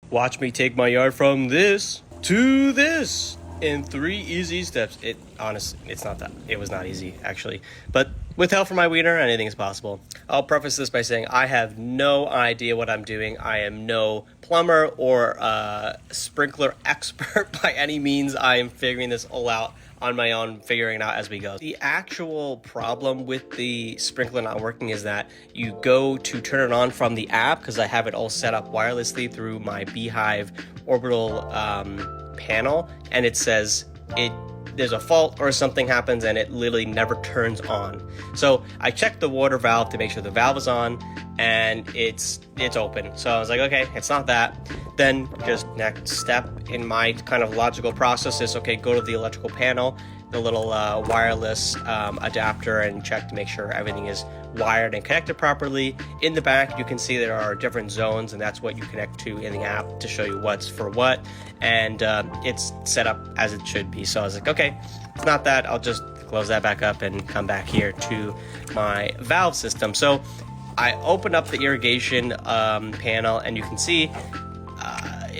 Watch me take my yard from this to this in 3 easy steps. It honestly, it's not that. It was not easy, actually. But with help from my wiener, anything is possible. I'll preface this by saying I have no idea what I'm doing. I am no plumber or sprinkler expert by any means. I am figuring this all out on my own, figuring it out as we go. The actual problem with the sprinkler not working is that you go to turn it on from the app, because I have it all set up wirelessly through my Beehive orbital panel, and it says there's a fault or something happens and it literally never turns on. So I checked the water valve to make sure the valve is on, and it's open. So I was like, okay, it's not that. Then just next step in my kind of logical process is, okay, go to the electrical panel, the little wireless adapter, and check to make sure everything is wired and connected properly. In the back, you can see there are different zones, and that's what you connect to in the app to show you what's for what, and it's set up as it should be. So I was like, okay, it's not that. I'll just close that back up and come back here to my valve system. So I opened up the irrigation panel, and you can see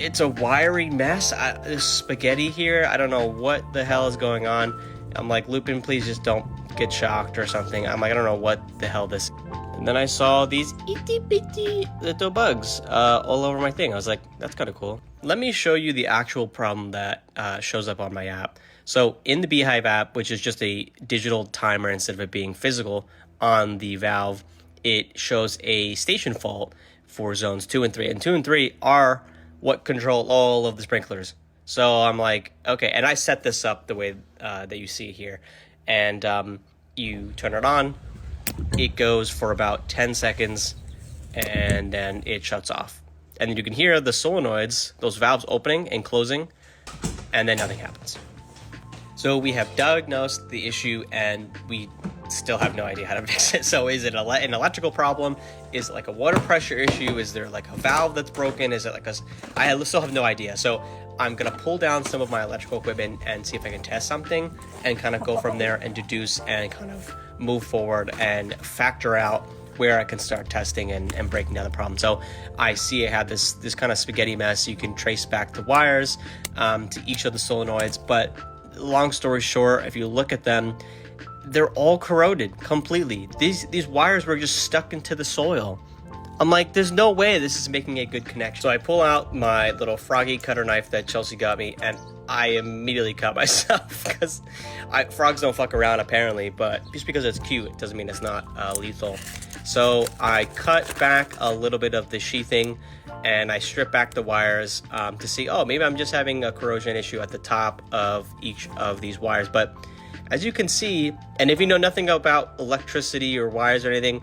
it's a wiry mess. There's spaghetti here. I don't know what the hell is going on. I'm like, Lupin, please just don't get shocked or something. I'm like, I don't know what the hell this is. And then I saw these itty bitty little bugs all over my thing. I was like, that's kind of cool. Let me show you the actual problem that shows up on my app. So in the Beehive app, which is just a digital timer instead of it being physical on the valve, it shows a station fault for zones 2 and 3. And 2 and 3 are what control all of the sprinklers. So I'm like, okay, and I set this up the way that you see here. And you turn it on, it goes for about 10 seconds, and then it shuts off. And then you can hear the solenoids, those valves opening and closing, and then nothing happens. So we have diagnosed the issue, and we still have no idea how to fix it. So is it an electrical problem? Is it like a water pressure issue? Is there like a valve that's broken? Is it like I still have no idea. So I'm gonna pull down some of my electrical equipment and see if I can test something, and kind of go from there and deduce and kind of move forward and factor out where I can start testing and breaking down the problem. So I see I have this kind of spaghetti mess. You can trace back the wires to each of the solenoids, but long story short, if you look at them, they're all corroded completely. These wires were just stuck into the soil. I'm like, there's no way this is making a good connection. So I pull out my little froggy cutter knife that Chelsea got me, and I immediately cut myself, because frogs don't fuck around apparently, but just because it's cute, it doesn't mean it's not lethal. So I cut back a little bit of the sheathing, and I strip back the wires to see, oh, maybe I'm just having a corrosion issue at the top of each of these wires. But as you can see, and if you know nothing about electricity or wires or anything,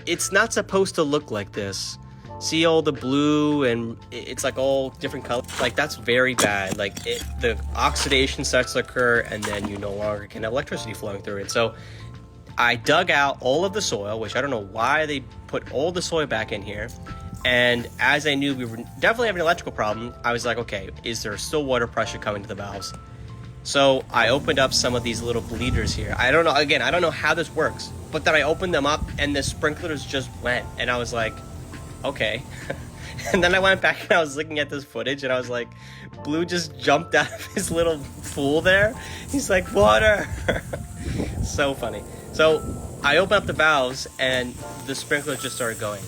it's not supposed to look like this. See all the blue, and it's like all different colors. Like, that's very bad. Like, the oxidation starts to occur, and then you no longer can have electricity flowing through it. So I dug out all of the soil, which I don't know why they put all the soil back in here. And as I knew we were definitely having an electrical problem, I was like, okay, is there still water pressure coming to the valves? So I opened up some of these little bleeders here. I don't know, again, I don't know how this works, but then I opened them up and the sprinklers just went, and I was like, okay. And then I went back and I was looking at this footage, and I was like, Blue just jumped out of his little pool there. He's like, water. So funny. So I opened up the valves and the sprinklers just started going.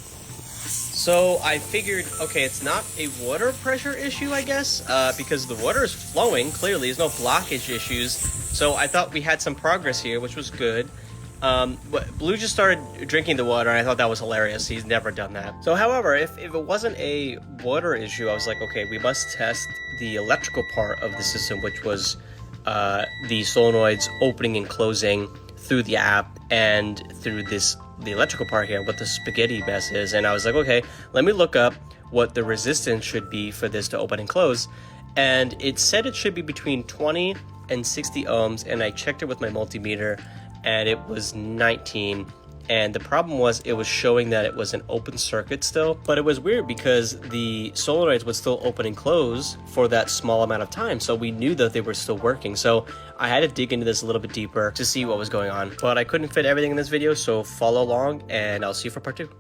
So I figured, okay, it's not a water pressure issue, I guess, because the water is flowing, clearly. There's no blockage issues. So I thought we had some progress here, which was good. But Blue just started drinking the water, and I thought that was hilarious. He's never done that. So, however, if it wasn't a water issue, I was like, okay, we must test the electrical part of the system, which was the solenoids opening and closing through the app and through the electrical part here, what the spaghetti mess is. And I was like, okay, let me look up what the resistance should be for this to open and close. And it said it should be between 20 and 60 ohms, and I checked it with my multimeter, and it was 19. And the problem was, it was showing that it was an open circuit still, but it was weird because the solenoids would still open and close for that small amount of time. So we knew that they were still working. So I had to dig into this a little bit deeper to see what was going on, but I couldn't fit everything in this video. So follow along, and I'll see you for part 2.